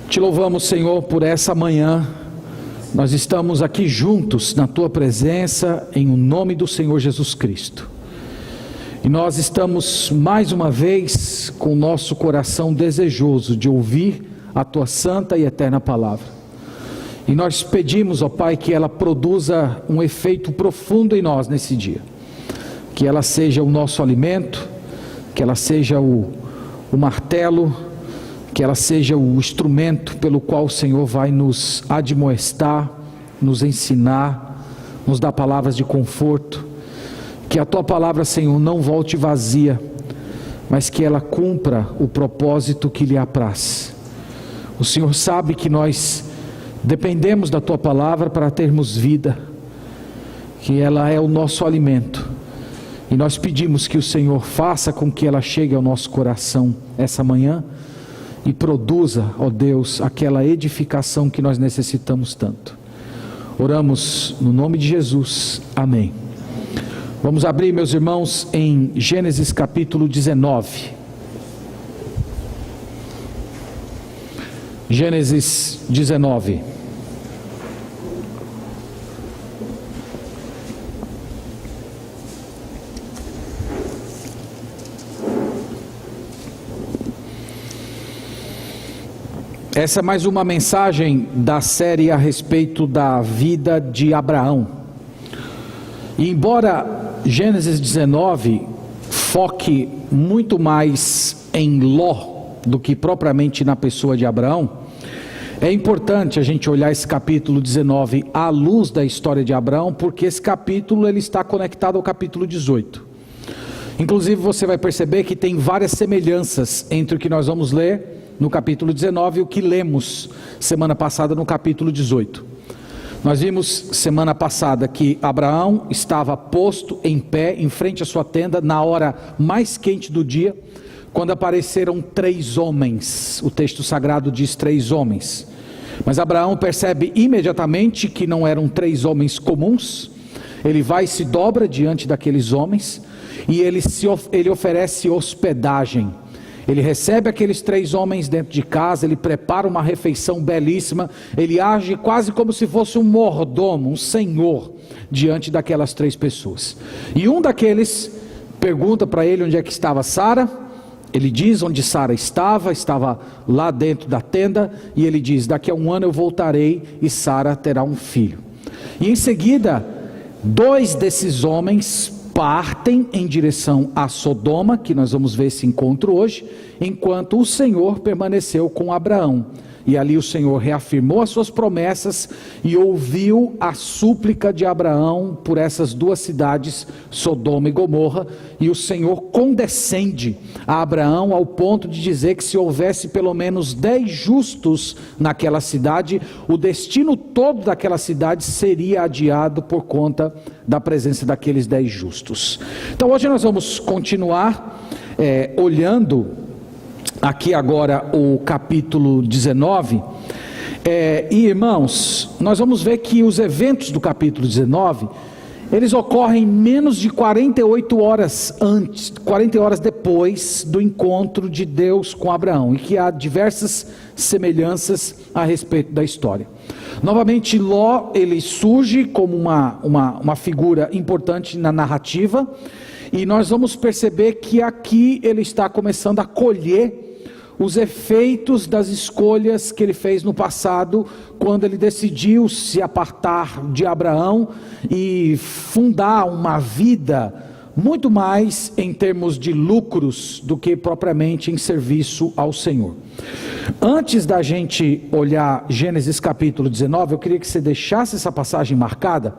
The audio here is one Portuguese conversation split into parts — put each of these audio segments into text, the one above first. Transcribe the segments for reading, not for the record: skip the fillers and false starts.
Te louvamos, Senhor, por essa manhã. Nós estamos aqui juntos na Tua presença, em nome do Senhor Jesus Cristo. E nós estamos mais uma vez com o nosso coração desejoso de ouvir a Tua santa e eterna palavra. E nós pedimos, ó Pai, que ela produza um efeito profundo em nós nesse dia. Que ela seja o nosso alimento, que ela seja o martelo, que ela seja o instrumento pelo qual o Senhor vai nos admoestar, nos ensinar, nos dar palavras de conforto. Que a Tua palavra, Senhor, não volte vazia, mas que ela cumpra o propósito que lhe apraz. O Senhor sabe que nós dependemos da Tua palavra para termos vida, que ela é o nosso alimento. E nós pedimos que o Senhor faça com que ela chegue ao nosso coração essa manhã e produza, ó Deus, aquela edificação que nós necessitamos tanto. Oramos no nome de Jesus. Amém. Vamos abrir, meus irmãos, em Gênesis capítulo 19. Gênesis 19. Essa é mais uma mensagem da série a respeito da vida de Abraão. E embora Gênesis 19 foque muito mais em Ló do que propriamente na pessoa de Abraão, é importante a gente olhar esse capítulo 19 à luz da história de Abraão, porque esse capítulo ele está conectado ao capítulo 18. Inclusive você vai perceber que tem várias semelhanças entre o que nós vamos ler no capítulo 19 e o que lemos semana passada no capítulo 18. Nós vimos semana passada que Abraão estava posto em pé em frente à sua tenda na hora mais quente do dia, quando apareceram 3 homens. O texto sagrado diz 3 homens, mas Abraão percebe imediatamente que não eram 3 homens comuns. Ele vai e se dobra diante daqueles homens e ele oferece hospedagem. Ele recebe aqueles 3 homens dentro de casa, ele prepara uma refeição belíssima, ele age quase como se fosse um mordomo, um senhor, diante daquelas 3 pessoas. E um daqueles pergunta para ele onde é que estava Sara. Ele diz onde Sara estava lá dentro da tenda, e ele diz: daqui a 1 ano eu voltarei e Sara terá um filho. E em seguida, 2 desses homens partem em direção a Sodoma, que nós vamos ver esse encontro hoje, enquanto o Senhor permaneceu com Abraão. E ali o Senhor reafirmou as suas promessas e ouviu a súplica de Abraão por essas 2 cidades, Sodoma e Gomorra. E o Senhor condescende a Abraão ao ponto de dizer que se houvesse pelo menos 10 justos naquela cidade, o destino todo daquela cidade seria adiado por conta da presença daqueles 10 justos. Então hoje nós vamos continuar olhando aqui agora o capítulo 19, e irmãos, nós vamos ver que os eventos do capítulo 19, eles ocorrem menos de 48 horas antes, 40 horas depois do encontro de Deus com Abraão, e que há diversas semelhanças a respeito da história. Novamente, Ló, ele surge como uma figura importante na narrativa, e nós vamos perceber que aqui ele está começando a colher os efeitos das escolhas que ele fez no passado, quando ele decidiu se apartar de Abraão e fundar uma vida muito mais em termos de lucros do que propriamente em serviço ao Senhor. Antes da gente olhar Gênesis capítulo 19, eu queria que você deixasse essa passagem marcada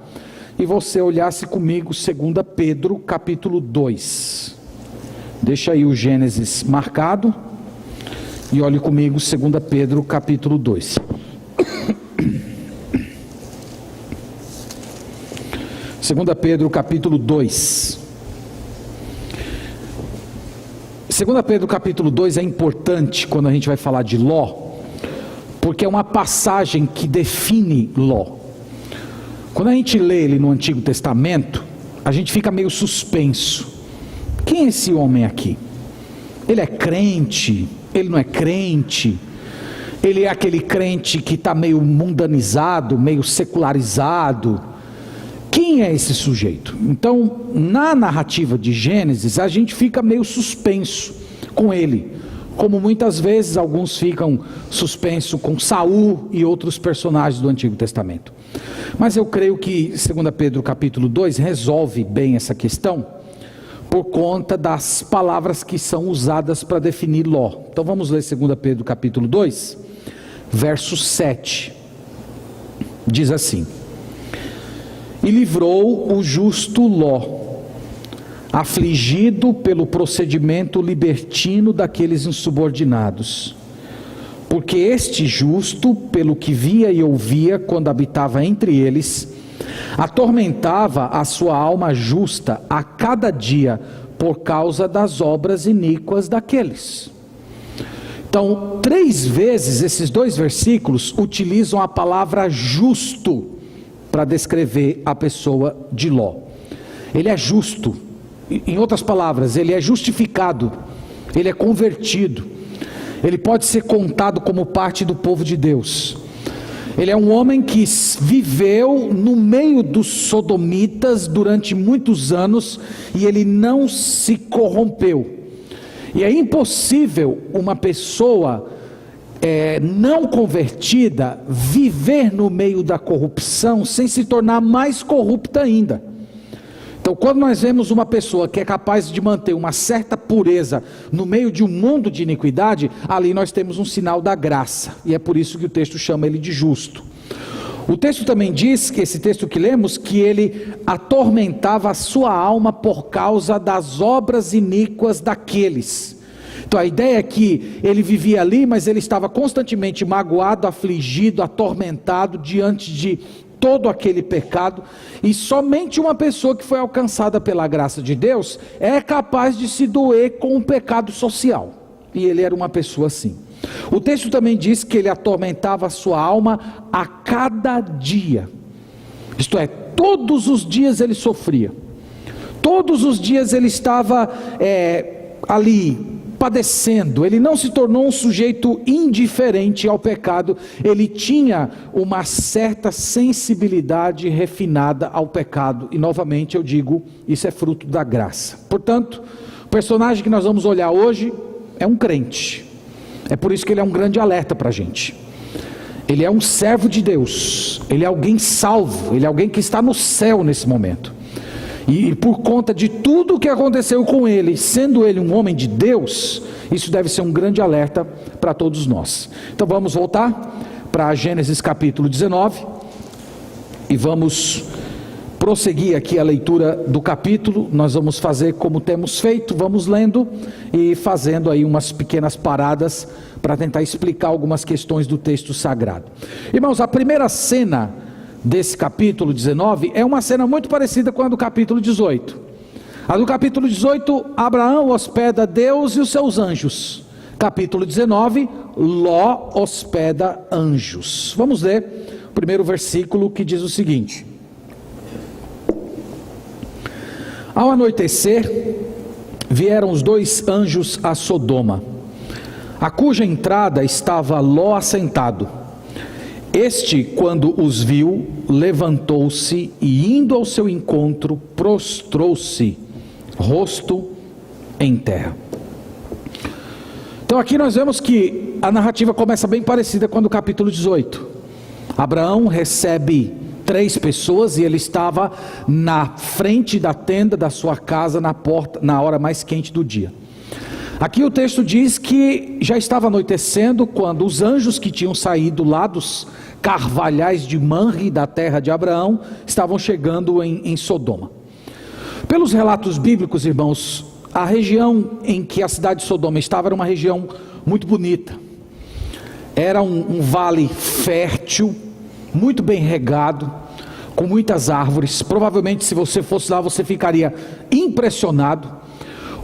e você olhasse comigo 2 Pedro capítulo 2. Deixa aí o Gênesis marcado e olhe comigo 2 Pedro capítulo 2. 2 Pedro capítulo 2. 2 Pedro capítulo 2 é importante quando a gente vai falar de Ló, porque é uma passagem que define Ló. Quando a gente lê ele no Antigo Testamento, a gente fica meio suspenso. Quem é esse homem aqui? Ele é crente? Ele não é crente? Ele é aquele crente que está meio mundanizado, meio secularizado. Quem é esse sujeito? Então, na narrativa de Gênesis, a gente fica meio suspenso com ele, como muitas vezes alguns ficam suspenso com Saul e outros personagens do Antigo Testamento. Mas eu creio que 2 Pedro capítulo 2 resolve bem essa questão, por conta das palavras que são usadas para definir Ló. Então vamos ler 2 Pedro capítulo 2, verso 7. Diz assim: E livrou o justo Ló, afligido pelo procedimento libertino daqueles insubordinados. Porque este justo, pelo que via e ouvia quando habitava entre eles, atormentava a sua alma justa a cada dia por causa das obras iníquas daqueles. Então, 3 vezes esses 2 versículos utilizam a palavra justo para descrever a pessoa de Ló. Ele é justo, em outras palavras, ele é justificado, ele é convertido, ele pode ser contado como parte do povo de Deus. Ele é um homem que viveu no meio dos sodomitas durante muitos anos e ele não se corrompeu. E é impossível uma pessoa não convertida viver no meio da corrupção sem se tornar mais corrupta ainda. Então, quando nós vemos uma pessoa que é capaz de manter uma certa pureza no meio de um mundo de iniquidade, ali nós temos um sinal da graça, e é por isso que o texto chama ele de justo. O texto também diz, que esse texto que lemos, que ele atormentava a sua alma por causa das obras iníquas daqueles. Então a ideia é que ele vivia ali, mas ele estava constantemente magoado, afligido, atormentado diante de todo aquele pecado, e somente uma pessoa que foi alcançada pela graça de Deus é capaz de se doer com um pecado social, e ele era uma pessoa assim. O texto também diz que ele atormentava a sua alma a cada dia, isto é, todos os dias ele sofria, todos os dias ele estava ali padecendo. Ele não se tornou um sujeito indiferente ao pecado, ele tinha uma certa sensibilidade refinada ao pecado, e novamente eu digo, isso é fruto da graça. Portanto, o personagem que nós vamos olhar hoje é um crente, é por isso que ele é um grande alerta para a gente. Ele é um servo de Deus, ele é alguém salvo, ele é alguém que está no céu nesse momento. E por conta de tudo o que aconteceu com ele, sendo ele um homem de Deus, isso deve ser um grande alerta para todos nós. Então vamos voltar para Gênesis capítulo 19 e vamos prosseguir aqui a leitura do capítulo. Nós vamos fazer como temos feito, vamos lendo e fazendo aí umas pequenas paradas para tentar explicar algumas questões do texto sagrado. Irmãos, a primeira cena desse capítulo 19 é uma cena muito parecida com a do capítulo 18. A do capítulo 18, Abraão hospeda Deus e os seus anjos. Capítulo 19, Ló hospeda anjos. Vamos ler o primeiro versículo, que diz o seguinte: Ao anoitecer, vieram os 2 anjos a Sodoma, a cuja entrada estava Ló assentado. Este, quando os viu, levantou-se e, indo ao seu encontro, prostrou-se, rosto em terra. Então aqui nós vemos que a narrativa começa bem parecida com a do capítulo 18. Abraão recebe 3 pessoas e ele estava na frente da tenda da sua casa, na porta, na hora mais quente do dia. Aqui o texto diz que já estava anoitecendo quando os anjos que tinham saído lá dos carvalhais de Manre, da terra de Abraão, estavam chegando em Sodoma. Pelos relatos bíblicos, irmãos, a região em que a cidade de Sodoma estava era uma região muito bonita. Era um vale fértil, muito bem regado, com muitas árvores. Provavelmente, se você fosse lá, você ficaria impressionado.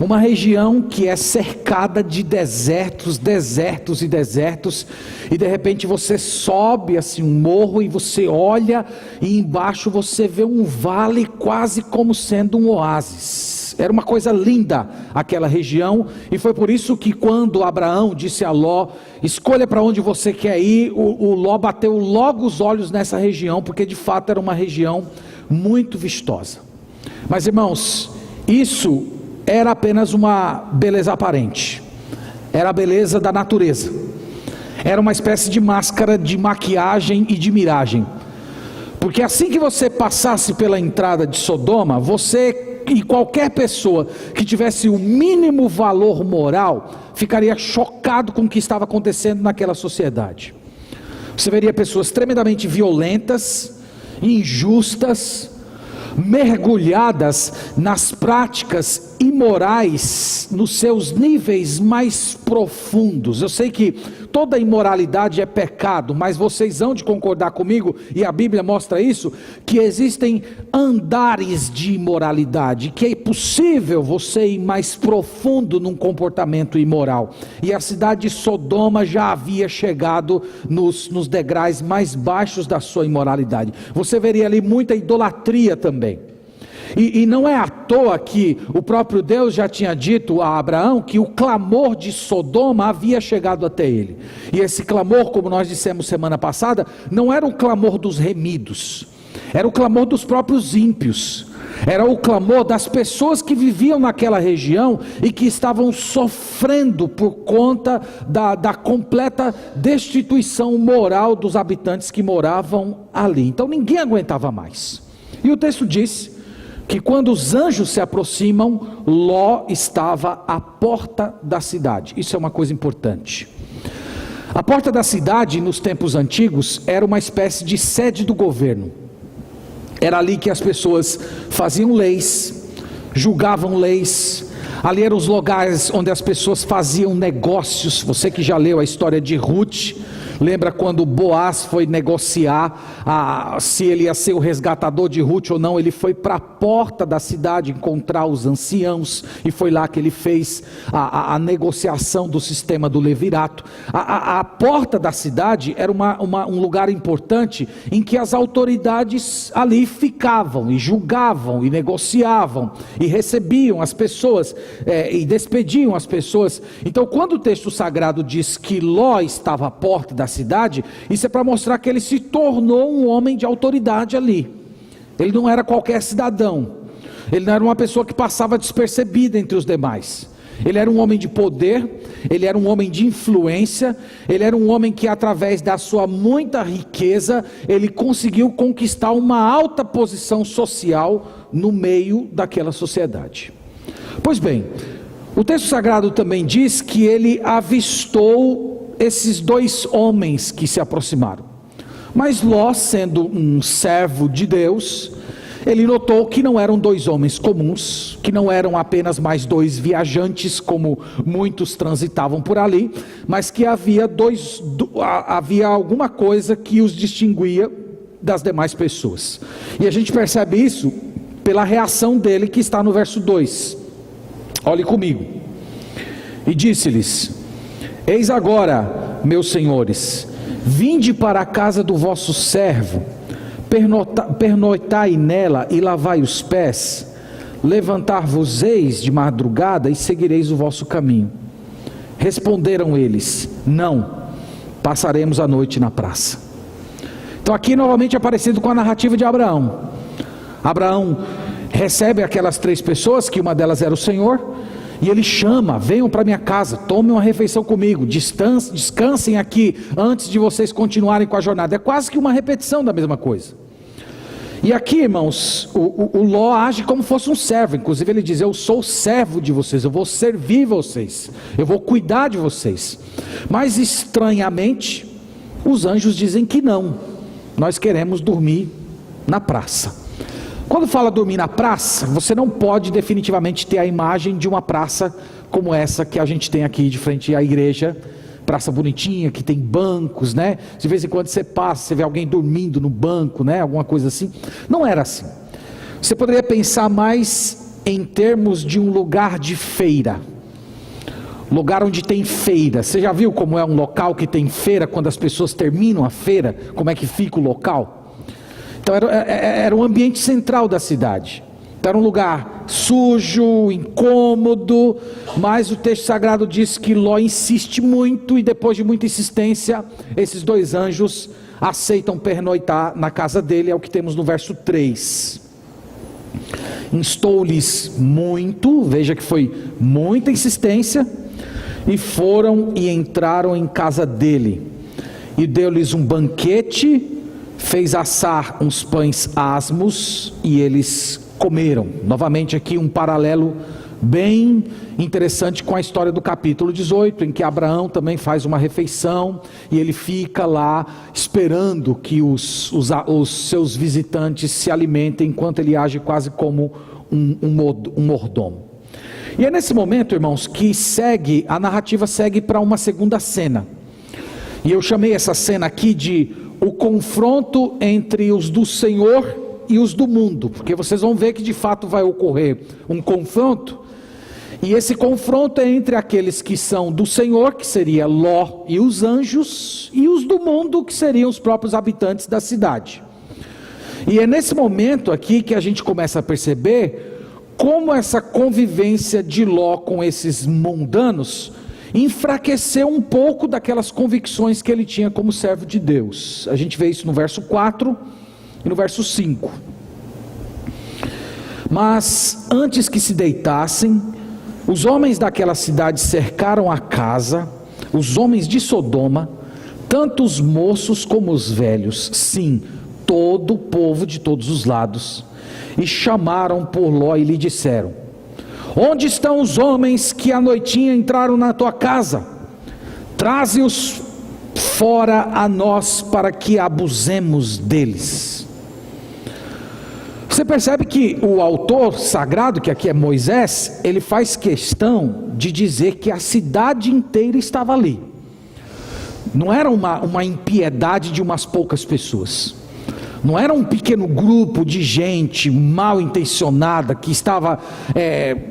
Uma região que é cercada de desertos, desertos e desertos, e de repente você sobe assim um morro e você olha e embaixo você vê um vale quase como sendo um oásis. paz. Era uma coisa linda aquela região, e foi por isso que quando Abraão disse a Ló: escolha para onde você quer ir, o Ló bateu logo os olhos nessa região, porque de fato era uma região muito vistosa. Mas irmãos, isso era apenas uma beleza aparente, era a beleza da natureza, era uma espécie de máscara de maquiagem e de miragem, porque assim que você passasse pela entrada de Sodoma, você e qualquer pessoa que tivesse o mínimo valor moral, ficaria chocado com o que estava acontecendo naquela sociedade. Você veria pessoas tremendamente violentas, injustas, mergulhadas nas práticas imorais, nos seus níveis mais profundos. Eu sei que toda imoralidade é pecado, mas vocês hão de concordar comigo, e a Bíblia mostra isso, que existem andares de imoralidade, que é possível você ir mais profundo num comportamento imoral, e a cidade de Sodoma já havia chegado nos degraus mais baixos da sua imoralidade. Você veria ali muita idolatria também. E não é à toa que o próprio Deus já tinha dito a Abraão que o clamor de Sodoma havia chegado até ele. E esse clamor, como nós dissemos semana passada, não era o clamor dos remidos, era o clamor dos próprios ímpios, era o clamor das pessoas que viviam naquela região e que estavam sofrendo por conta da completa destituição moral dos habitantes que moravam ali. Então ninguém aguentava mais. E o texto diz que quando os anjos se aproximam, Ló estava à porta da cidade. Isso é uma coisa importante. A porta da cidade, nos tempos antigos, era uma espécie de sede do governo. Era ali que as pessoas faziam leis, julgavam leis. Ali eram os lugares onde as pessoas faziam negócios. Você que já leu a história de Ruth, lembra quando Boaz foi negociar se ele ia ser o resgatador de Ruth ou não? Ele foi para a porta da cidade encontrar os anciãos, e foi lá que ele fez a negociação do sistema do levirato. A porta da cidade era um lugar importante em que as autoridades ali ficavam e julgavam e negociavam e recebiam as pessoas e despediam as pessoas. Então quando o texto sagrado diz que Ló estava à porta da cidade, isso é para mostrar que ele se tornou um homem de autoridade ali. Ele não era qualquer cidadão, ele não era uma pessoa que passava despercebida entre os demais. Ele era um homem de poder, ele era um homem de influência, ele era um homem que através da sua muita riqueza, ele conseguiu conquistar uma alta posição social no meio daquela sociedade. Pois bem, o texto sagrado também diz que ele avistou esses dois homens que se aproximaram. Mas Ló, sendo um servo de Deus, ele notou que não eram dois homens comuns, que não eram apenas mais dois viajantes, como muitos transitavam por ali, mas que havia alguma coisa que os distinguia das demais pessoas. E a gente percebe isso pela reação dele, que está no verso 2. Olhe comigo. E disse-lhes: eis agora, meus senhores, vinde para a casa do vosso servo, pernoitai nela e lavai os pés, levantar-vos-eis de madrugada e seguireis o vosso caminho. Responderam eles: não, passaremos a noite na praça. Então aqui novamente é parecido com a narrativa de Abraão. Abraão recebe aquelas três pessoas, que uma delas era o Senhor, e ele chama: venham para minha casa, tomem uma refeição comigo, descansem aqui antes de vocês continuarem com a jornada. É quase que uma repetição da mesma coisa. E aqui, irmãos, o Ló age como fosse um servo. Inclusive ele diz: eu sou servo de vocês, eu vou servir vocês, eu vou cuidar de vocês. Mas estranhamente, os anjos dizem que não, nós queremos dormir na praça. Quando fala dormir na praça, você não pode definitivamente ter a imagem de uma praça como essa que a gente tem aqui de frente à igreja, praça bonitinha, que tem bancos, né? De vez em quando você passa, você vê alguém dormindo no banco, né? Alguma coisa assim. Não era assim. Você poderia pensar mais em termos de um lugar de feira, lugar onde tem feira. Você já viu como é um local que tem feira, quando as pessoas terminam a feira, como é que fica o local? Então era um ambiente central da cidade. Então era um lugar sujo, incômodo, mas o texto sagrado diz que Ló insiste muito, e depois de muita insistência, esses dois anjos aceitam pernoitar na casa dele, é o que temos no verso 3. Instou-lhes muito, veja que foi muita insistência, e foram e entraram em casa dele, e deu-lhes um banquete, fez assar uns pães asmos, e eles comeram. Novamente aqui um paralelo bem interessante com a história do capítulo 18, em que Abraão também faz uma refeição, e ele fica lá esperando que os seus visitantes se alimentem, enquanto ele age quase como um mordomo. E é nesse momento, irmãos, que a narrativa segue para uma segunda cena, e eu chamei essa cena aqui de o confronto entre os do Senhor e os do mundo, porque vocês vão ver que de fato vai ocorrer um confronto, e esse confronto é entre aqueles que são do Senhor, que seria Ló e os anjos, e os do mundo, que seriam os próprios habitantes da cidade. E é nesse momento aqui que a gente começa a perceber como essa convivência de Ló com esses mundanos enfraqueceu um pouco daquelas convicções que ele tinha como servo de Deus. A gente vê isso no verso 4 e no verso 5. Mas antes que se deitassem, os homens daquela cidade cercaram a casa, os homens de Sodoma, tanto os moços como os velhos, sim, todo o povo de todos os lados, e chamaram por Ló e lhe disseram: onde estão os homens que à noitinha entraram na tua casa? Traze-os fora a nós, para que abusemos deles. Você percebe que o autor sagrado, que aqui é Moisés, ele faz questão de dizer que a cidade inteira estava ali. Não era uma impiedade de umas poucas pessoas. Não era um pequeno grupo de gente mal intencionada que estava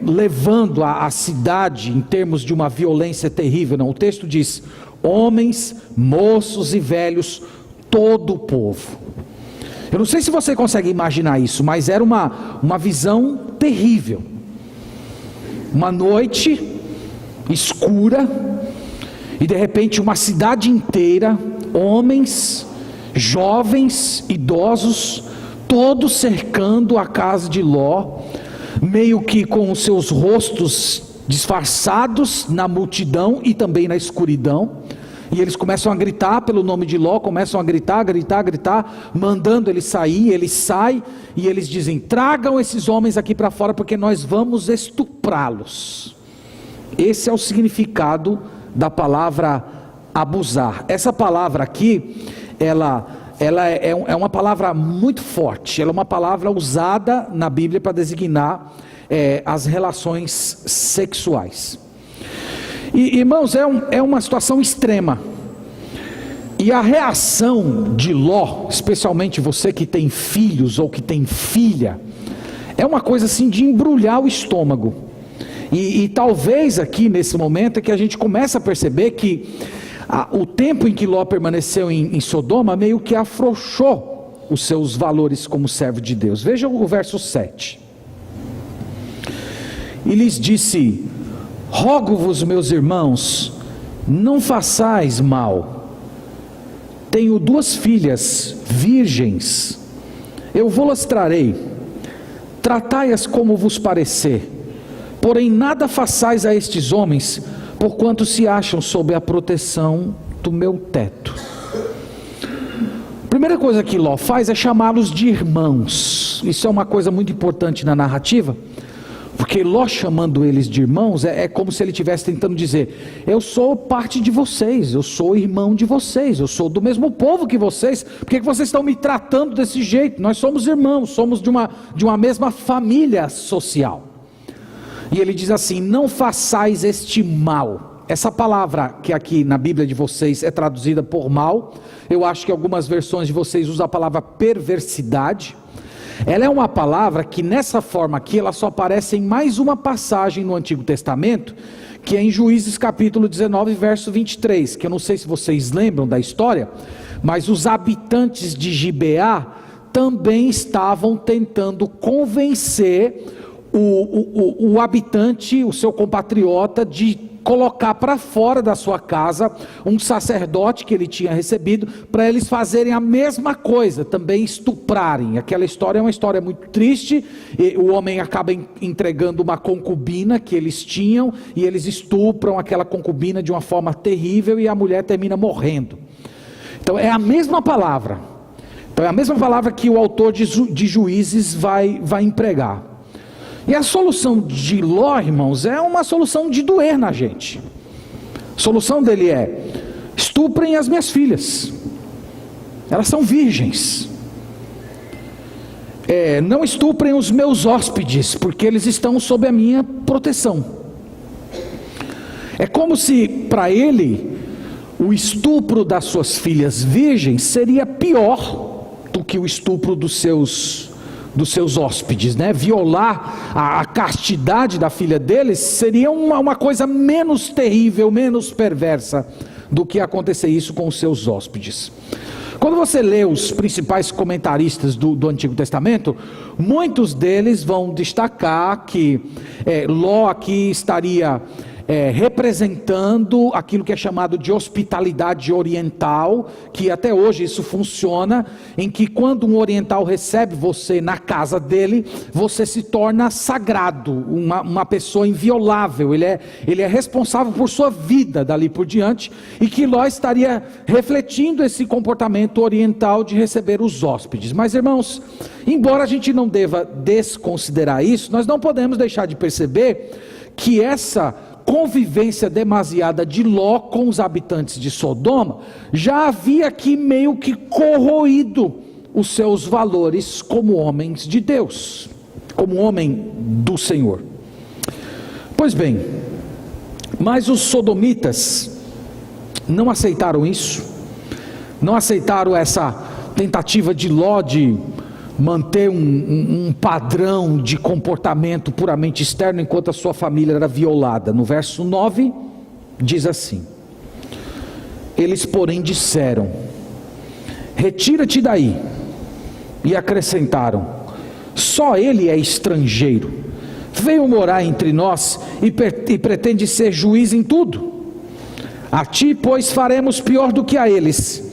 levando a cidade em termos de uma violência terrível. Não, o texto diz: homens, moços e velhos, todo o povo. Eu não sei se você consegue imaginar isso, mas era uma visão terrível. Uma noite escura, e de repente uma cidade inteira, homens, jovens, idosos, todos cercando a casa de Ló, meio que com os seus rostos disfarçados na multidão e também na escuridão. E eles começam a gritar pelo nome de Ló, começam a gritar, mandando ele sair. Ele sai e eles dizem: tragam esses homens aqui para fora, porque nós vamos estuprá-los. Esse é o significado da palavra abusar. Essa palavra aqui, ela é uma palavra muito forte. Ela é uma palavra usada na Bíblia para designar as relações sexuais. E, irmãos, é uma situação extrema. E a reação de Ló, especialmente você que tem filhos ou que tem filha, é uma coisa assim de embrulhar o estômago. E talvez aqui nesse momento é que a gente começa a perceber que o tempo em que Ló permaneceu em Sodoma meio que afrouxou os seus valores como servo de Deus. Veja o verso 7. E lhes disse: rogo-vos, meus irmãos, não façais mal. Tenho 2 filhas virgens, eu vou-las trarei, tratai-as como vos parecer, porém nada façais a estes homens, porquanto se acham sob a proteção do meu teto. A primeira coisa que Ló faz é chamá-los de irmãos. Isso é uma coisa muito importante na narrativa, porque Ló chamando eles de irmãos é como se ele estivesse tentando dizer: eu sou parte de vocês, eu sou irmão de vocês, eu sou do mesmo povo que vocês, por que vocês estão me tratando desse jeito? Nós somos irmãos, somos de uma mesma família social. E ele diz assim: não façais este mal. Essa palavra que aqui na Bíblia de vocês é traduzida por mal, eu acho que algumas versões de vocês usam a palavra perversidade. Ela é uma palavra que nessa forma aqui, ela só aparece em mais uma passagem no Antigo Testamento, que é em Juízes capítulo 19, verso 23, que eu não sei se vocês lembram da história, mas os habitantes de Gibeá também estavam tentando convencer o habitante, o seu compatriota, de colocar para fora da sua casa um sacerdote que ele tinha recebido, para eles fazerem a mesma coisa, também estuprarem. Aquela história é uma história muito triste. O homem acaba entregando uma concubina que eles tinham, e eles estupram aquela concubina de uma forma terrível, e a mulher termina morrendo. Então é a mesma palavra. Então é a mesma palavra que o autor de Juízes vai empregar. E a solução de Ló, irmãos, é uma solução de doer na gente. A solução dele é: estuprem as minhas filhas, elas são virgens. Não estuprem os meus hóspedes, porque eles estão sob a minha proteção. É como se para ele o estupro das suas filhas virgens seria pior do que o estupro dos seus hóspedes, né? Violar a castidade da filha deles seria uma coisa menos terrível, menos perversa do que acontecer isso com os seus hóspedes. Quando você lê os principais comentaristas do Antigo Testamento, muitos deles vão destacar que Ló aqui estaria representando aquilo que é chamado de hospitalidade oriental, que até hoje isso funciona, em que quando um oriental recebe você na casa dele, você se torna sagrado, uma pessoa inviolável, ele é responsável por sua vida dali por diante, e que Ló estaria refletindo esse comportamento oriental de receber os hóspedes. Mas, irmãos, embora a gente não deva desconsiderar isso, nós não podemos deixar de perceber que essa convivência demasiada de Ló com os habitantes de Sodoma já havia aqui meio que corroído os seus valores como homens de Deus, como homem do Senhor. Pois bem, mas os sodomitas não aceitaram isso, não aceitaram essa tentativa de Ló de manter um padrão de comportamento puramente externo, enquanto a sua família era violada. No verso 9, diz assim: eles porém disseram: retira-te daí. E acrescentaram: só ele é estrangeiro, veio morar entre nós e pretende ser juiz em tudo. A ti, pois, faremos pior do que a eles.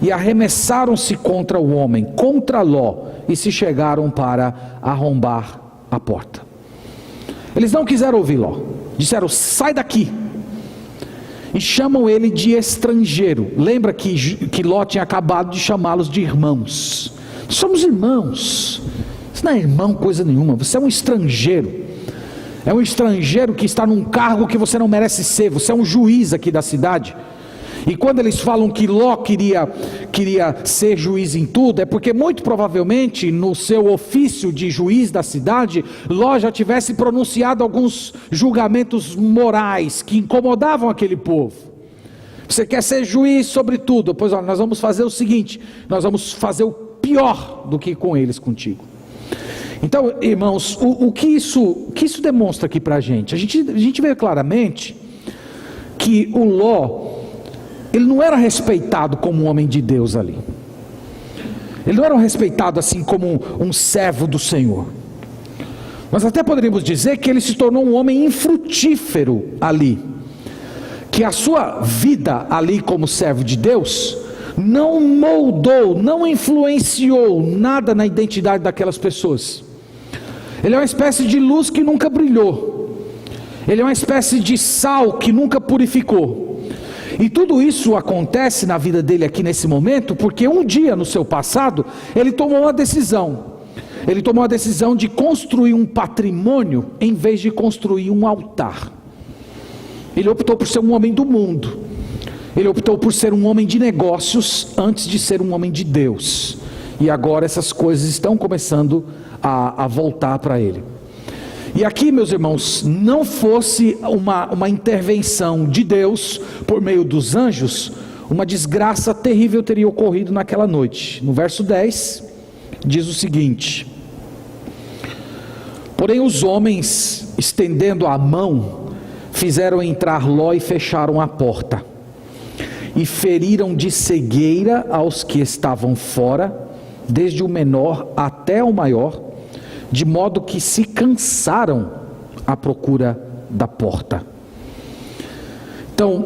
E arremessaram-se contra o homem, contra Ló, e se chegaram para arrombar a porta. Eles não quiseram ouvir Ló, disseram: sai daqui. E chamam ele de estrangeiro. Lembra que Ló tinha acabado de chamá-los de irmãos. Somos irmãos. Você não é irmão coisa nenhuma, você é um estrangeiro. É um estrangeiro que está num cargo que você não merece ser. Você é um juiz aqui da cidade. E quando eles falam que Ló queria ser juiz em tudo, é porque muito provavelmente no seu ofício de juiz da cidade, Ló já tivesse pronunciado alguns julgamentos morais que incomodavam aquele povo. Você quer ser juiz sobre tudo? Pois olha, nós vamos fazer o seguinte: nós vamos fazer o pior do que com eles contigo. Então, irmãos, o que isso demonstra aqui para a gente? A gente vê claramente que o Ló, ele não era respeitado como um homem de Deus ali. Ele não era respeitado assim como um servo do Senhor. Nós até poderíamos dizer que ele se tornou um homem infrutífero ali. Que a sua vida ali como servo de Deus não moldou, não influenciou nada na identidade daquelas pessoas. Ele é uma espécie de luz que nunca brilhou. Ele é uma espécie de sal que nunca purificou. E tudo isso acontece na vida dele aqui nesse momento, porque um dia no seu passado, ele tomou uma decisão. Ele tomou a decisão de construir um patrimônio, em vez de construir um altar. Ele optou por ser um homem do mundo. Ele optou por ser um homem de negócios, antes de ser um homem de Deus. E agora essas coisas estão começando a voltar para ele. E aqui, meus irmãos, não fosse uma intervenção de Deus por meio dos anjos, uma desgraça terrível teria ocorrido naquela noite. No verso 10, diz o seguinte: porém os homens, estendendo a mão, fizeram entrar Ló e fecharam a porta, e feriram de cegueira aos que estavam fora, desde o menor até o maior, de modo que se cansaram à procura da porta. Então,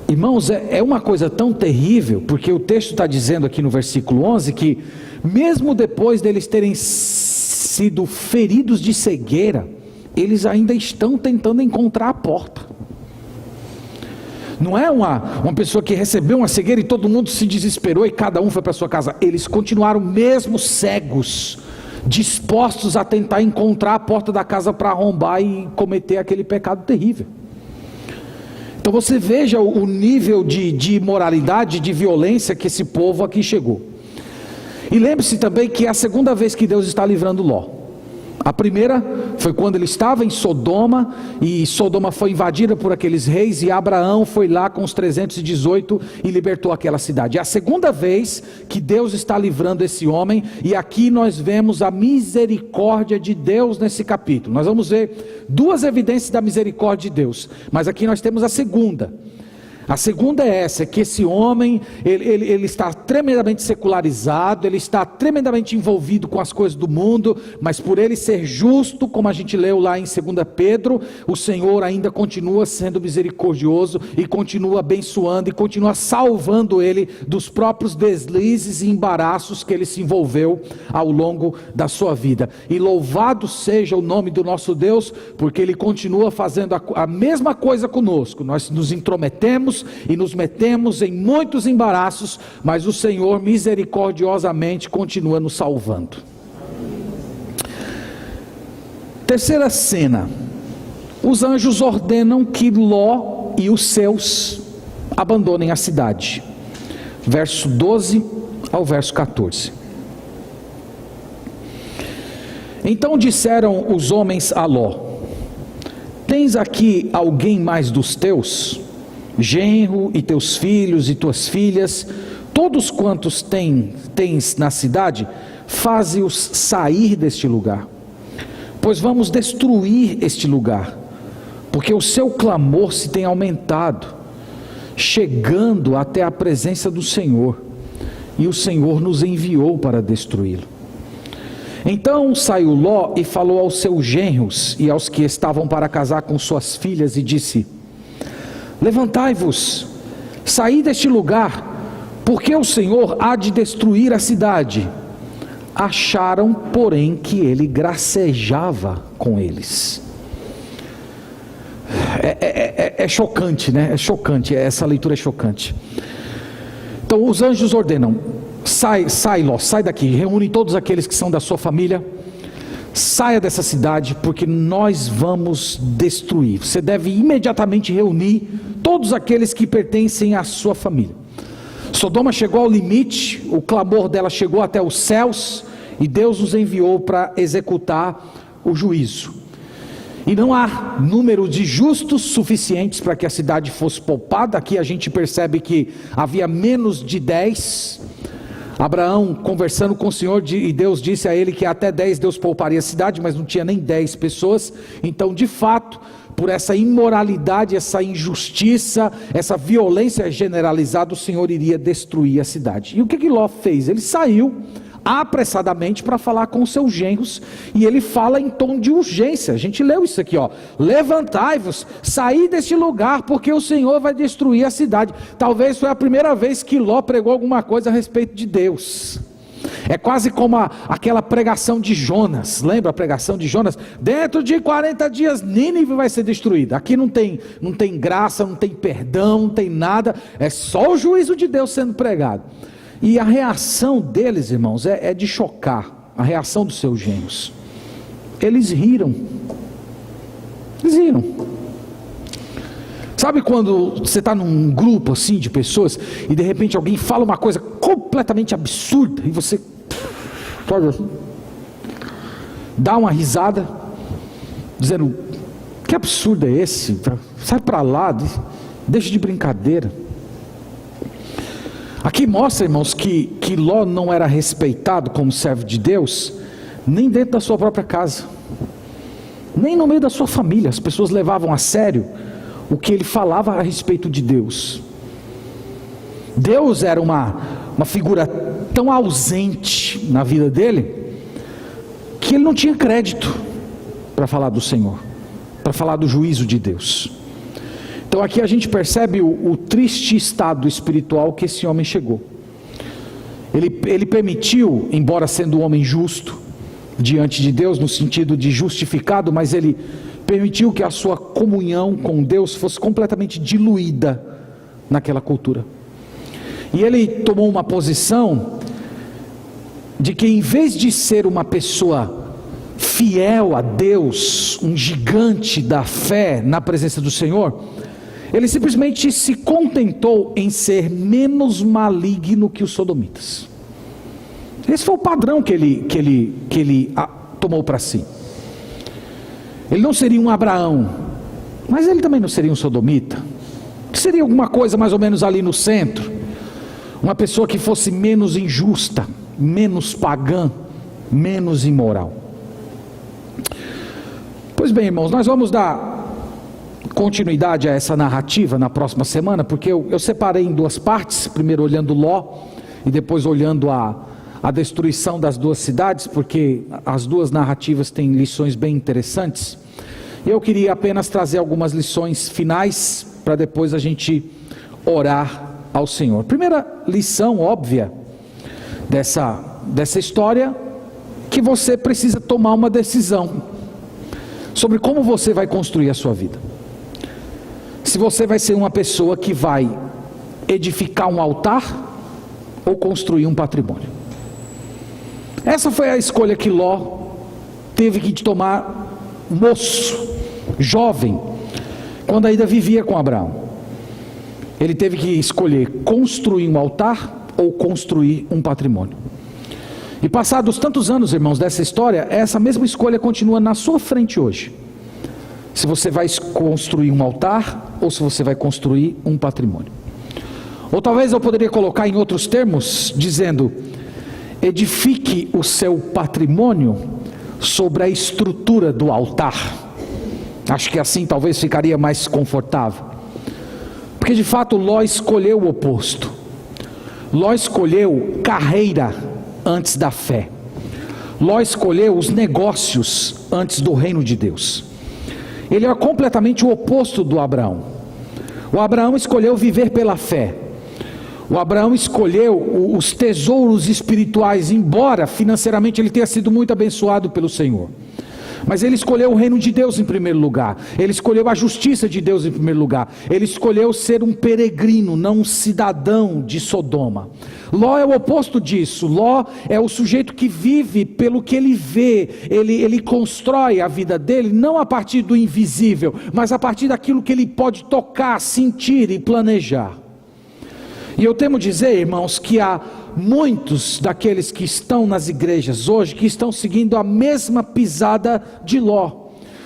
irmãos, é uma coisa tão terrível, porque o texto está dizendo aqui no versículo 11, que mesmo depois deles terem sido feridos de cegueira, eles ainda estão tentando encontrar a porta. Não é uma pessoa que recebeu uma cegueira e todo mundo se desesperou e cada um foi para sua casa. Eles continuaram mesmo cegos, dispostos a tentar encontrar a porta da casa para arrombar e cometer aquele pecado terrível. Então você veja o nível de imoralidade, de violência que esse povo aqui chegou. E lembre-se também que é a segunda vez que Deus está livrando Ló. A primeira foi quando ele estava em Sodoma, e Sodoma foi invadida por aqueles reis, e Abraão foi lá com os 318 e libertou aquela cidade. É a segunda vez que Deus está livrando esse homem, e aqui nós vemos a misericórdia de Deus nesse capítulo. Nós vamos ver duas evidências da misericórdia de Deus, mas aqui nós temos a segunda. A segunda é essa, que esse homem, ele está tremendamente secularizado, ele está tremendamente envolvido com as coisas do mundo, mas por ele ser justo, como a gente leu lá em 2 Pedro, o Senhor ainda continua sendo misericordioso, e continua abençoando, e continua salvando ele dos próprios deslizes e embaraços que ele se envolveu ao longo da sua vida. E louvado seja o nome do nosso Deus, porque ele continua fazendo a mesma coisa conosco. Nós nos intrometemos e nos metemos em muitos embaraços, mas o Senhor misericordiosamente continua nos salvando. Terceira cena: os anjos ordenam que Ló e os seus abandonem a cidade. Verso 12 ao verso 14. Então disseram os homens a Ló: tens aqui alguém mais dos teus? Genro e teus filhos e tuas filhas, todos quantos tens na cidade, faze-os sair deste lugar, pois vamos destruir este lugar, porque o seu clamor se tem aumentado, chegando até a presença do Senhor, e o Senhor nos enviou para destruí-lo. Então saiu Ló e falou aos seus genros e aos que estavam para casar com suas filhas, e disse: levantai-vos, saí deste lugar, porque o Senhor há de destruir a cidade. Acharam, porém, que ele gracejava com eles. É chocante, né? É chocante, essa leitura é chocante. Então os anjos ordenam: sai Ló, sai daqui, reúne todos aqueles que são da sua família, saia dessa cidade, porque nós vamos destruir. Você deve imediatamente reunir todos aqueles que pertencem à sua família. Sodoma chegou ao limite, o clamor dela chegou até os céus, e Deus nos enviou para executar o juízo. E não há número de justos suficientes para que a cidade fosse poupada. Aqui a gente percebe que havia menos de 10. Abraão conversando com o Senhor, e Deus disse a ele que até 10 Deus pouparia a cidade, mas não tinha nem 10 pessoas. Então, de fato, por essa imoralidade, essa injustiça, essa violência generalizada, o Senhor iria destruir a cidade. E o que Ló fez? Ele saiu apressadamente para falar com os seus genros, e ele fala em tom de urgência. A gente leu isso aqui, ó: levantai-vos, saí deste lugar, porque o Senhor vai destruir a cidade. Talvez foi a primeira vez que Ló pregou alguma coisa a respeito de Deus. É quase como aquela pregação de Jonas. Lembra a pregação de Jonas? Dentro de 40 dias Nínive vai ser destruída. Aqui não tem graça, não tem perdão, não tem nada. É só o juízo de Deus sendo pregado. E a reação deles, irmãos, é de chocar. A reação dos seus genros. Eles riram. Eles riram. Sabe quando você está num grupo assim de pessoas, e de repente alguém fala uma coisa completamente absurda, e você dá uma risada, dizendo: que absurdo é esse? Sai para lá, deixa de brincadeira. Aqui mostra, irmãos, que Ló não era respeitado como servo de Deus, nem dentro da sua própria casa, nem no meio da sua família. As pessoas levavam a sério o que ele falava a respeito de Deus. Deus era uma uma figura tão ausente na vida dele, que ele não tinha crédito para falar do Senhor, para falar do juízo de Deus. Então aqui a gente percebe o triste estado espiritual que esse homem chegou. Ele permitiu, embora sendo um homem justo diante de Deus, no sentido de justificado, mas ele permitiu que a sua comunhão com Deus fosse completamente diluída naquela cultura. E ele tomou uma posição de que, em vez de ser uma pessoa fiel a Deus, um gigante da fé na presença do Senhor, ele simplesmente se contentou em ser menos maligno que os sodomitas. Esse foi o padrão que ele tomou para si. Ele não seria um Abraão, mas ele também não seria um sodomita. Seria alguma coisa mais ou menos ali no centro, uma pessoa que fosse menos injusta, menos pagã, menos imoral. Pois bem, irmãos, nós vamos dar continuidade a essa narrativa na próxima semana, porque eu separei em duas partes, primeiro olhando Ló e depois olhando a destruição das duas cidades, porque as duas narrativas têm lições bem interessantes. Eu queria apenas trazer algumas lições finais, para depois a gente orar ao Senhor. Primeira lição óbvia dessa história, que você precisa tomar uma decisão sobre como você vai construir a sua vida. Se você vai ser uma pessoa que vai edificar um altar ou construir um patrimônio. Essa foi a escolha que Ló teve que tomar, moço, jovem, quando ainda vivia com Abraão. Ele teve que escolher construir um altar ou construir um patrimônio. E passados tantos anos, irmãos, dessa história, essa mesma escolha continua na sua frente hoje. Se você vai construir um altar ou se você vai construir um patrimônio. Ou talvez eu poderia colocar em outros termos, dizendo: edifique o seu patrimônio sobre a estrutura do altar. Acho que assim talvez ficaria mais confortável. Porque de fato Ló escolheu o oposto. Ló escolheu carreira antes da fé. Ló escolheu os negócios antes do reino de Deus. Ele é completamente o oposto do Abraão. O Abraão escolheu viver pela fé. O Abraão escolheu os tesouros espirituais, embora financeiramente ele tenha sido muito abençoado pelo Senhor. Mas ele escolheu o reino de Deus em primeiro lugar. Ele escolheu a justiça de Deus em primeiro lugar. Ele escolheu ser um peregrino, não um cidadão de Sodoma. Ló é o oposto disso. Ló é o sujeito que vive pelo que ele vê. Ele constrói a vida dele não a partir do invisível, mas a partir daquilo que ele pode tocar, sentir e planejar. E eu temo dizer, irmãos, que há muitos daqueles que estão nas igrejas hoje que estão seguindo a mesma pisada de Ló.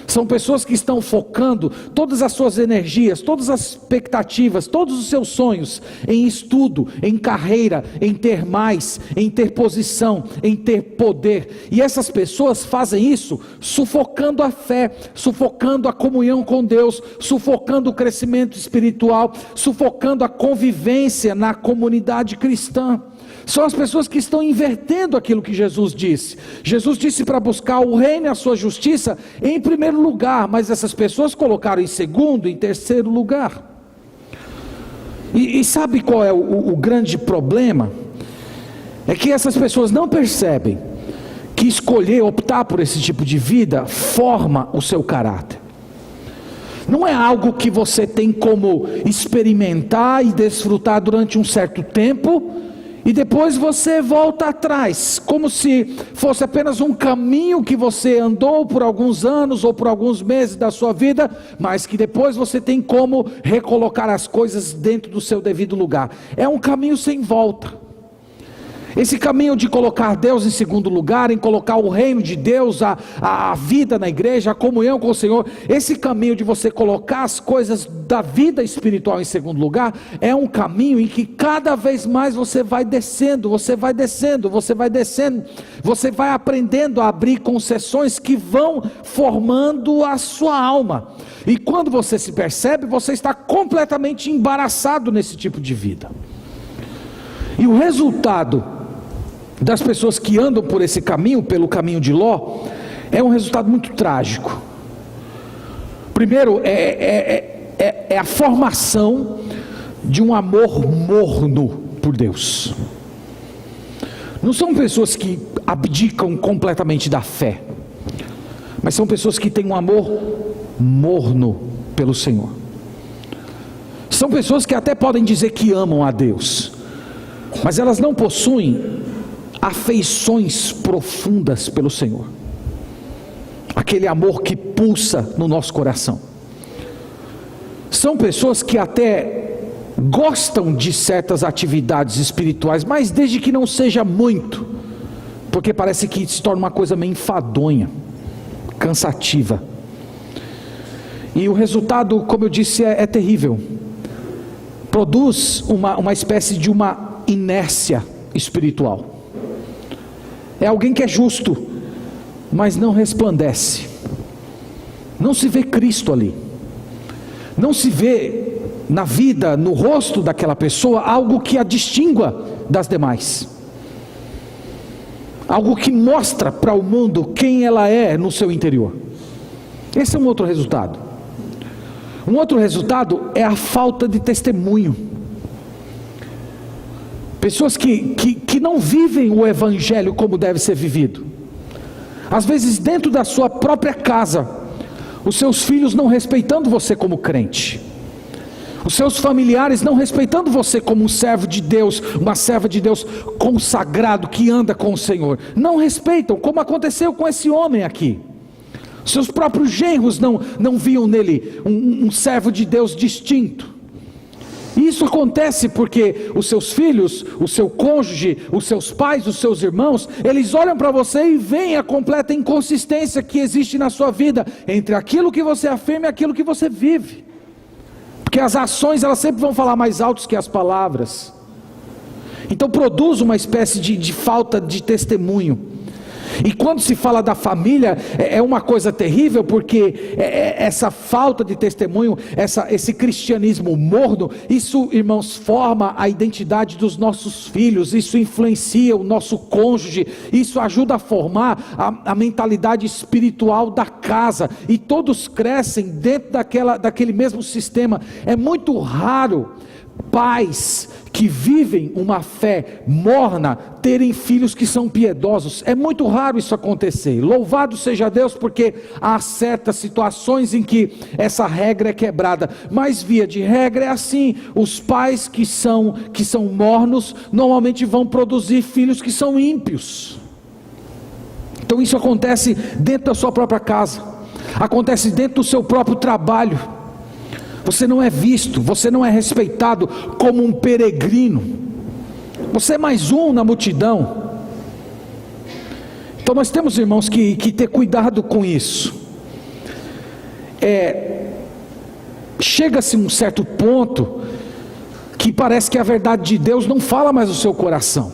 São pessoas que estão focando todas as suas energias, todas as expectativas, todos os seus sonhos em estudo, em carreira, em ter mais, em ter posição, em ter poder. E essas pessoas fazem isso sufocando a fé, sufocando a comunhão com Deus, sufocando o crescimento espiritual, sufocando a convivência na comunidade cristã. São as pessoas que estão invertendo aquilo que Jesus disse. Jesus disse para buscar o reino e a sua justiça em primeiro lugar, mas essas pessoas colocaram em segundo, em terceiro lugar. E sabe qual é o grande problema? É que essas pessoas não percebem que escolher, optar por esse tipo de vida, forma o seu caráter. Não é algo que você tem como experimentar e desfrutar durante um certo tempo, e depois você volta atrás, como se fosse apenas um caminho que você andou por alguns anos ou por alguns meses da sua vida, mas que depois você tem como recolocar as coisas dentro do seu devido lugar. É um caminho sem volta. Esse caminho de colocar Deus em segundo lugar, em colocar o reino de Deus, a vida na igreja, a comunhão com o Senhor, esse caminho de você colocar as coisas da vida espiritual em segundo lugar, é um caminho em que cada vez mais você vai descendo, você vai descendo, você vai descendo, você vai aprendendo a abrir concessões que vão formando a sua alma, e quando você se percebe, você está completamente embaraçado nesse tipo de vida. E o resultado das pessoas que andam por esse caminho, pelo caminho de Ló, é um resultado muito trágico. Primeiro, é a formação de um amor morno por Deus. Não são pessoas que abdicam completamente da fé, mas são pessoas que têm um amor morno pelo Senhor. São pessoas que até podem dizer que amam a Deus, mas elas não possuem afeições profundas pelo Senhor, aquele amor que pulsa no nosso coração. São pessoas que até gostam de certas atividades espirituais, mas desde que não seja muito, porque parece que se torna uma coisa meio enfadonha, cansativa. E o resultado, como eu disse, é terrível. Produz uma espécie de uma inércia espiritual. É alguém que é justo, mas não resplandece. Não se vê Cristo ali. Não se vê na vida, no rosto daquela pessoa, algo que a distingua das demais. Algo que mostra para o mundo quem ela é no seu interior. Esse é um outro resultado. Um outro resultado é a falta de testemunho. Pessoas que não vivem o evangelho como deve ser vivido. Às vezes dentro da sua própria casa, os seus filhos não respeitando você como crente, os seus familiares não respeitando você como um servo de Deus, uma serva de Deus consagrado que anda com o Senhor. Não respeitam, como aconteceu com esse homem aqui. Seus próprios genros não viam nele um servo de Deus distinto. E isso acontece porque os seus filhos, o seu cônjuge, os seus pais, os seus irmãos, eles olham para você e veem a completa inconsistência que existe na sua vida entre aquilo que você afirma e aquilo que você vive. Porque as ações, elas sempre vão falar mais altos que as palavras. Então produz uma espécie de falta de testemunho. E quando se fala da família, é uma coisa terrível, porque essa falta de testemunho, esse cristianismo morno, isso, irmãos, forma a identidade dos nossos filhos, isso influencia o nosso cônjuge, isso ajuda a formar a mentalidade espiritual da casa, e todos crescem dentro daquele mesmo sistema. É muito raro pais que vivem uma fé morna terem filhos que são piedosos. É muito raro isso acontecer. Louvado seja Deus, porque há certas situações em que essa regra é quebrada, mas via de regra é assim. Os pais que são mornos normalmente vão produzir filhos que são ímpios. Então isso acontece dentro da sua própria casa, acontece dentro do seu próprio trabalho. Você não é visto, você não é respeitado como um peregrino, você é mais um na multidão. Então nós temos, irmãos, que ter cuidado com isso. Chega-se a um certo ponto que parece que a verdade de Deus não fala mais no seu coração.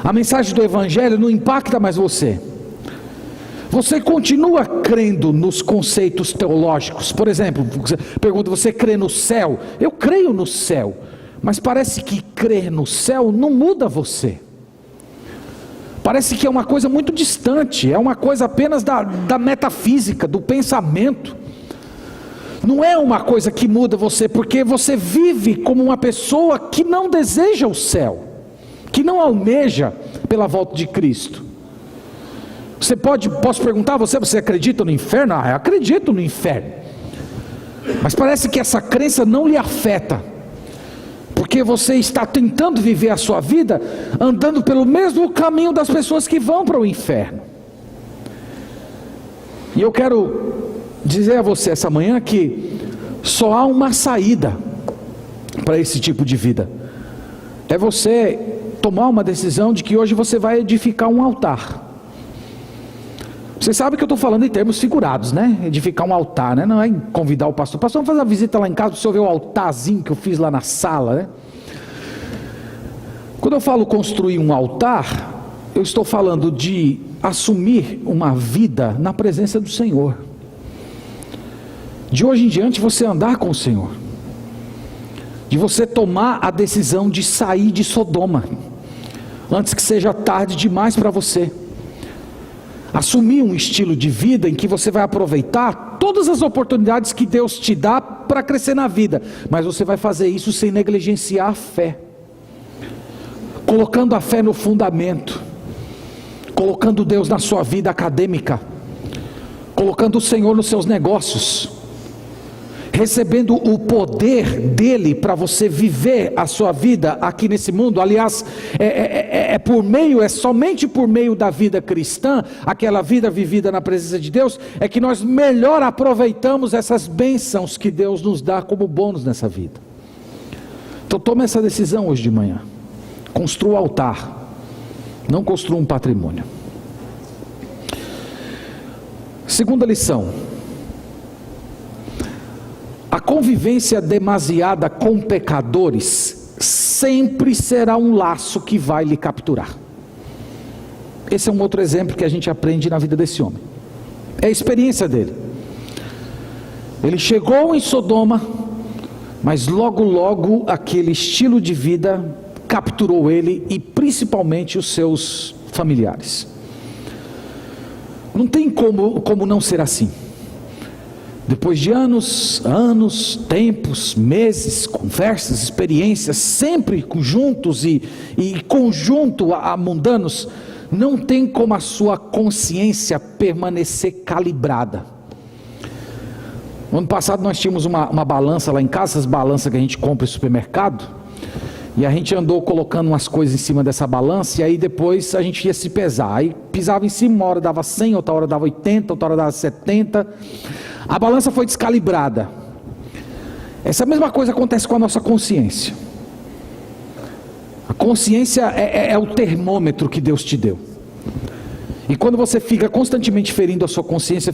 A mensagem do evangelho não impacta mais você. Você continua crendo nos conceitos teológicos. Por exemplo, pergunta: você crê no céu? Eu creio no céu, mas parece que crer no céu não muda você. Parece que é uma coisa muito distante, é uma coisa apenas da metafísica, do pensamento. Não é uma coisa que muda você, porque você vive como uma pessoa que não deseja o céu, que não almeja pela volta de Cristo. Posso perguntar a você acredita no inferno? Eu acredito no inferno. Mas parece que essa crença não lhe afeta, porque você está tentando viver a sua vida andando pelo mesmo caminho das pessoas que vão para o inferno. E eu quero dizer a você essa manhã que só há uma saída para esse tipo de vida. É você tomar uma decisão de que hoje você vai edificar um altar. Você sabe que eu estou falando em termos figurados, né? Edificar um altar, né? Não é convidar o pastor. Pastor, vamos fazer uma visita lá em casa para o senhor ver o altarzinho que eu fiz lá na sala, né? Quando eu falo construir um altar, eu estou falando de assumir uma vida na presença do Senhor. De hoje em diante você andar com o Senhor. de você tomar a decisão de sair de Sodoma, antes que seja tarde demais para você. Assumir um estilo de vida em que você vai aproveitar todas as oportunidades que Deus te dá para crescer na vida, mas você vai fazer isso sem negligenciar a fé, colocando a fé no fundamento, colocando Deus na sua vida acadêmica, colocando o Senhor nos seus negócios, recebendo o poder dele para você viver a sua vida aqui nesse mundo. Aliás, é somente por meio da vida cristã, aquela vida vivida na presença de Deus, é que nós melhor aproveitamos essas bênçãos que Deus nos dá como bônus nessa vida. Então tome essa decisão hoje de manhã. Construa o altar, não construa um patrimônio. Segunda lição: a convivência demasiada com pecadores sempre será um laço que vai lhe capturar. Esse é um outro exemplo que a gente aprende na vida desse homem. É a experiência dele. Ele chegou em Sodoma, mas logo aquele estilo de vida capturou ele e principalmente os seus familiares. Não tem como não ser assim. Depois de anos, tempos, meses, conversas, experiências, sempre juntos e conjunto a mundanos, não tem como a sua consciência permanecer calibrada. No ano passado nós tínhamos uma balança lá em casa, essas balanças que a gente compra em supermercado, e a gente andou colocando umas coisas em cima dessa balança, e aí depois a gente ia se pesar, aí pisava em cima, uma hora dava 100, outra hora dava 80, outra hora dava 70, a balança foi descalibrada. Essa mesma coisa acontece com a nossa consciência. A consciência é o termômetro que Deus te deu, e quando você fica constantemente ferindo a sua consciência,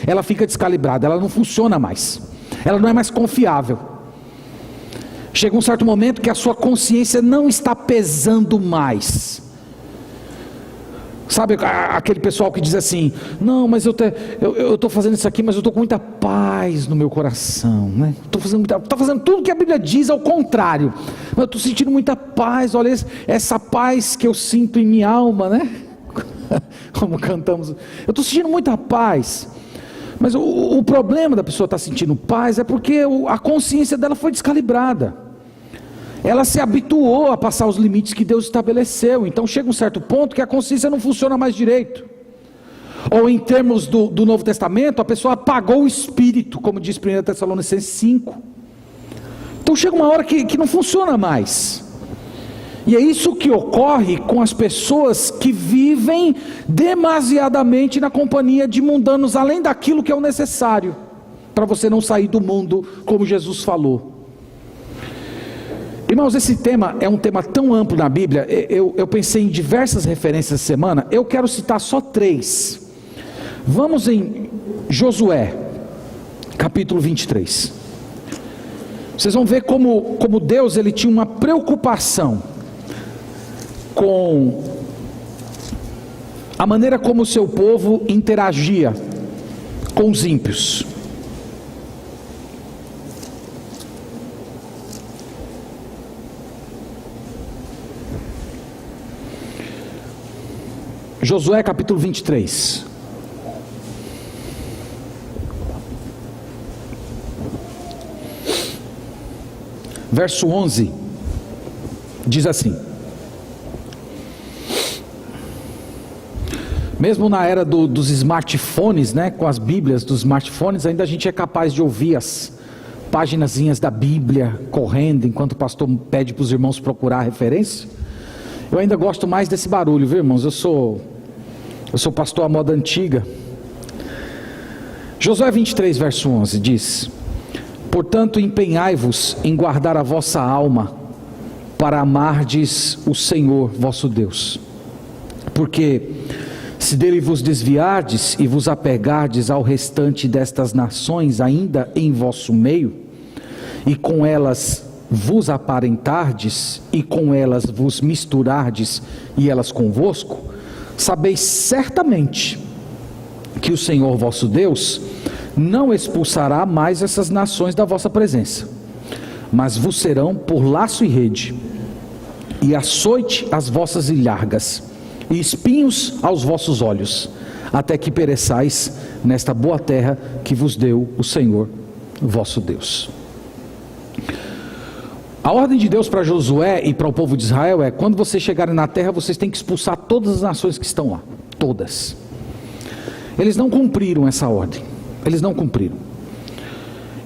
ela fica descalibrada, ela não funciona mais, ela não é mais confiável. Chega um certo momento que a sua consciência não está pesando mais. Sabe aquele pessoal que diz assim: não, mas eu estou fazendo isso aqui, mas eu estou com muita paz no meu coração, né? Estou fazendo tudo que a Bíblia diz ao contrário, mas eu estou sentindo muita paz. Olha essa paz que eu sinto em minha alma, né? Como cantamos, eu estou sentindo muita paz. Mas o problema da pessoa estar sentindo paz é porque a consciência dela foi descalibrada. Ela se habituou a passar os limites que Deus estabeleceu. Então chega um certo ponto que a consciência não funciona mais direito. Ou em termos do Novo Testamento, a pessoa apagou o espírito, como diz 1 Tessalonicenses 5. Então chega uma hora que não funciona mais. E é isso que ocorre com as pessoas que vivem demasiadamente na companhia de mundanos, além daquilo que é o necessário para você não sair do mundo, como Jesus falou. Irmãos, esse tema é um tema tão amplo na Bíblia. Eu pensei em diversas referências essa semana. Eu quero citar só 3. Vamos em Josué, capítulo 23. Vocês vão ver como Deus ele tinha uma preocupação com a maneira como o seu povo interagia com os ímpios. Josué capítulo 23. Verso 11. Diz assim: mesmo na era dos smartphones, né, com as bíblias dos smartphones, ainda a gente é capaz de ouvir as paginazinhas da Bíblia correndo, enquanto o pastor pede para os irmãos procurar a referência. Eu ainda gosto mais desse barulho, viu, irmãos? Eu sou pastor à moda antiga. Josué 23, verso 11 diz: portanto empenhai-vos em guardar a vossa alma, para amardes o Senhor vosso Deus, porque se dele vos desviardes e vos apegardes ao restante destas nações ainda em vosso meio, e com elas vos aparentardes, e com elas vos misturardes, e elas convosco, sabeis certamente que o Senhor vosso Deus não expulsará mais essas nações da vossa presença, mas vos serão por laço e rede, e açoite às vossas ilhargas, e espinhos aos vossos olhos, até que pereçais nesta boa terra que vos deu o Senhor vosso Deus. A ordem de Deus para Josué e para o povo de Israel é: quando vocês chegarem na terra, vocês têm que expulsar todas as nações que estão lá, todas. Eles não cumpriram essa ordem, eles não cumpriram.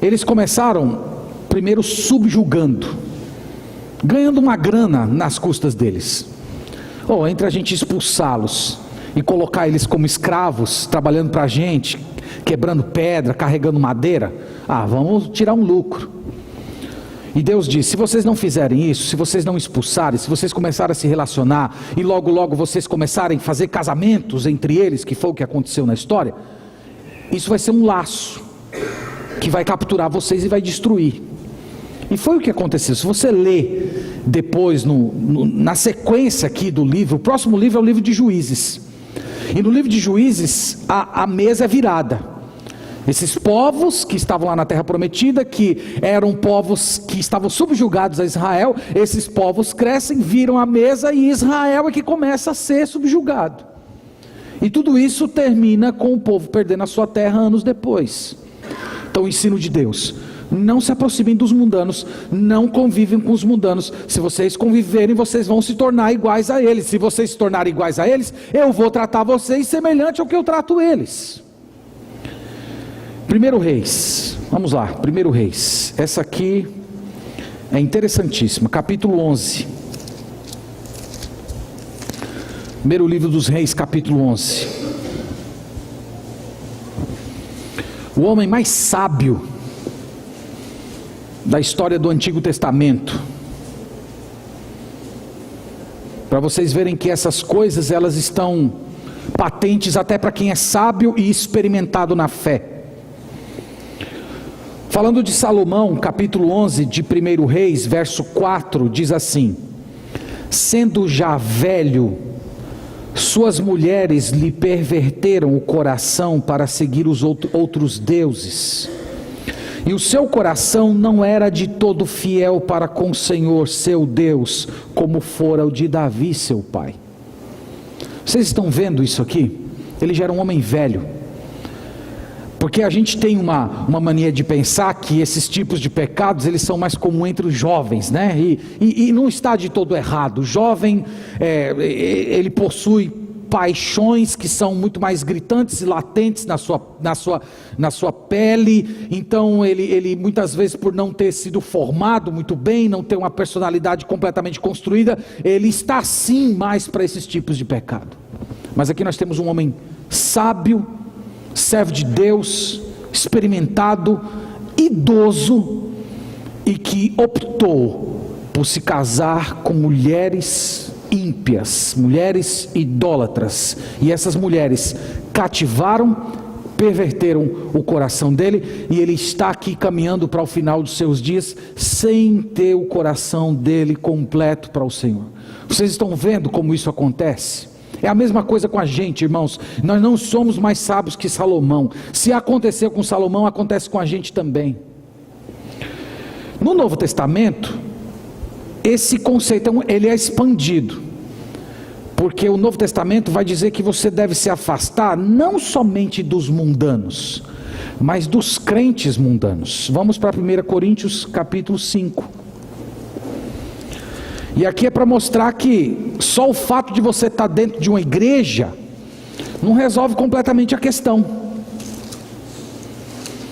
Eles começaram primeiro subjugando, ganhando uma grana nas custas deles. Entre a gente expulsá-los e colocar eles como escravos, trabalhando para a gente, quebrando pedra, carregando madeira, vamos tirar um lucro. E Deus diz: se vocês não fizerem isso, se vocês não expulsarem, se vocês começarem a se relacionar, e logo logo vocês começarem a fazer casamentos entre eles, que foi o que aconteceu na história, isso vai ser um laço, que vai capturar vocês e vai destruir. E foi o que aconteceu. Se você ler depois, na sequência aqui do livro, o próximo livro é o livro de Juízes. E no livro de Juízes, a mesa é virada. Esses povos que estavam lá na terra prometida, que eram povos que estavam subjugados a Israel, esses povos crescem, viram a mesa, e Israel é que começa a ser subjugado. E tudo isso termina com o povo perdendo a sua terra anos depois. Então, o ensino de Deus: não se aproximem dos mundanos, não convivem com os mundanos. Se vocês conviverem, vocês vão se tornar iguais a eles. Se vocês se tornarem iguais a eles, eu vou tratar vocês semelhante ao que eu trato eles. 1 Reis, vamos lá, 1 Reis, essa aqui é interessantíssima, capítulo 11. Primeiro livro dos Reis, capítulo 11. O homem mais sábio da história do Antigo Testamento. Para vocês verem que essas coisas, elas estão patentes até para quem é sábio e experimentado na fé. Falando de Salomão, capítulo 11 de 1 Reis, verso 4, diz assim: sendo já velho, suas mulheres lhe perverteram o coração para seguir os outros deuses, e o seu coração não era de todo fiel para com o Senhor seu Deus, como fora o de Davi seu pai. Vocês estão vendo isso aqui? Ele já era um homem velho. Porque a gente tem uma mania de pensar que esses tipos de pecados, eles são mais comuns entre os jovens, né? E não está de todo errado. O jovem, ele possui paixões que são muito mais gritantes e latentes na sua pele. Então ele muitas vezes, por não ter sido formado muito bem, não ter uma personalidade completamente construída, ele está sim mais para esses tipos de pecado. Mas aqui nós temos um homem sábio, servo de Deus, experimentado, idoso, e que optou por se casar com mulheres ímpias, mulheres idólatras, e essas mulheres cativaram, perverteram o coração dele, e ele está aqui caminhando para o final dos seus dias, sem ter o coração dele completo para o Senhor. Vocês estão vendo como isso acontece? É a mesma coisa com a gente, irmãos. Nós não somos mais sábios que Salomão. Se aconteceu com Salomão, acontece com a gente também. No Novo Testamento, esse conceito ele é expandido, porque o Novo Testamento vai dizer que você deve se afastar não somente dos mundanos, mas dos crentes mundanos. Vamos para 1 Coríntios capítulo 5. E aqui é para mostrar que só o fato de você estar dentro de uma igreja não resolve completamente a questão.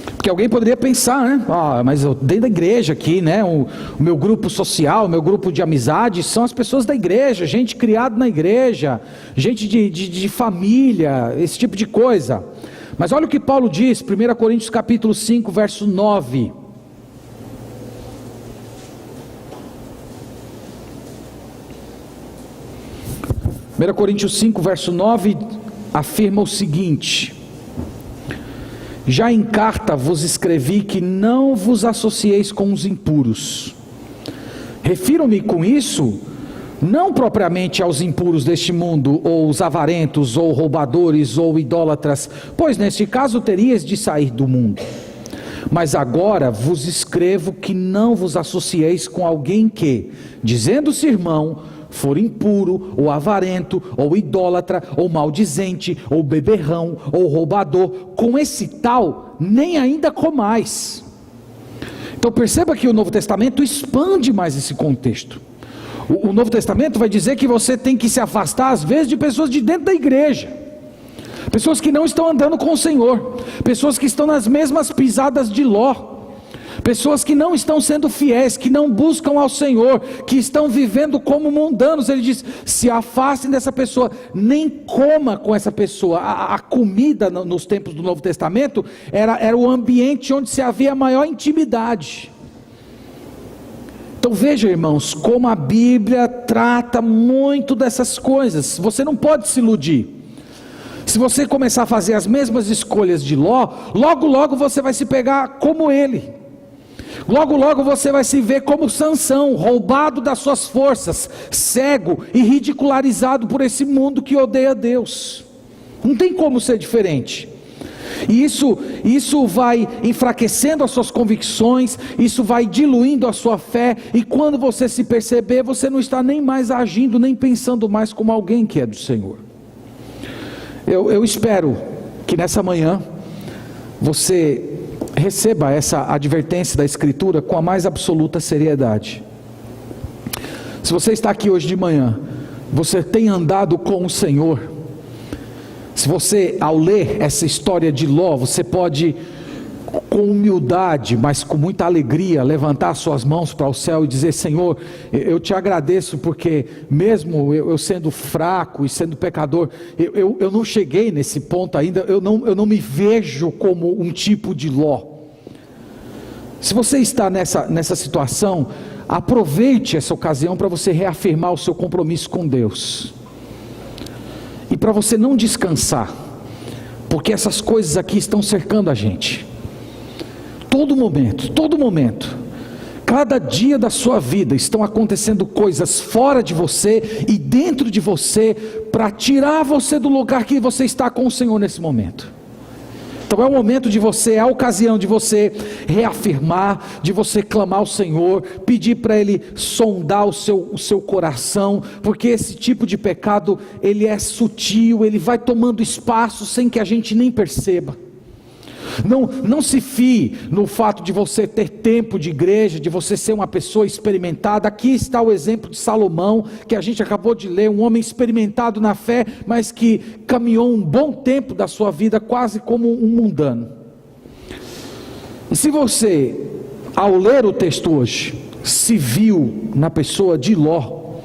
Porque alguém poderia pensar, né? Mas eu dentro da igreja aqui, né? O meu grupo social, o meu grupo de amizade são as pessoas da igreja, gente criada na igreja, gente de família, esse tipo de coisa. Mas olha o que Paulo diz, 1 Coríntios capítulo 5, verso 9. 1 Coríntios 5, verso 9, afirma o seguinte: já em carta vos escrevi que não vos associeis com os impuros. Refiro-me com isso, não propriamente aos impuros deste mundo, ou os avarentos, ou roubadores, ou idólatras, pois neste caso terias de sair do mundo. Mas agora vos escrevo que não vos associeis com alguém que, dizendo-se irmão, for impuro, ou avarento, ou idólatra, ou maldizente, ou beberrão, ou roubador, com esse tal nem ainda comais. Então perceba que o Novo Testamento expande mais esse contexto. O Novo Testamento vai dizer que você tem que se afastar às vezes de pessoas de dentro da igreja, pessoas que não estão andando com o Senhor, pessoas que estão nas mesmas pisadas de Ló, pessoas que não estão sendo fiéis, que não buscam ao Senhor, que estão vivendo como mundanos. Ele diz: se afastem dessa pessoa, nem coma com essa pessoa. A comida nos tempos do Novo Testamento era o ambiente onde se havia maior intimidade. Então veja, irmãos, como a Bíblia trata muito dessas coisas. Você não pode se iludir. Se você começar a fazer as mesmas escolhas de Ló, logo logo você vai se pegar como ele. Logo logo você vai se ver como Sansão, roubado das suas forças, cego e ridicularizado por esse mundo que odeia Deus. Não tem como ser diferente. E isso vai enfraquecendo as suas convicções, isso vai diluindo a sua fé, e quando você se perceber, você não está nem mais agindo, nem pensando mais como alguém que é do Senhor. Eu espero que nessa manhã você receba essa advertência da Escritura com a mais absoluta seriedade. Se você está aqui hoje de manhã, você tem andado com o Senhor. Se você, ao ler essa história de Ló, você pode, com humildade, mas com muita alegria, levantar suas mãos para o céu e dizer: Senhor, eu te agradeço, porque mesmo eu sendo fraco e sendo pecador, eu não cheguei nesse ponto ainda, eu não me vejo como um tipo de Ló. Se você está nessa situação, aproveite essa ocasião para você reafirmar o seu compromisso com Deus. E para você não descansar, porque essas coisas aqui estão cercando a gente. Todo momento, cada dia da sua vida estão acontecendo coisas fora de você e dentro de você, para tirar você do lugar que você está com o Senhor nesse momento. Então é o momento de você, é a ocasião de você reafirmar, de você clamar ao Senhor, pedir para Ele sondar o seu coração, porque esse tipo de pecado, ele é sutil, ele vai tomando espaço sem que a gente nem perceba. Não se fie no fato de você ter tempo de igreja, de você ser uma pessoa experimentada. Aqui está o exemplo de Salomão, que a gente acabou de ler, um homem experimentado na fé, mas que caminhou um bom tempo da sua vida quase como um mundano. E se você, ao ler o texto hoje, se viu na pessoa de Ló,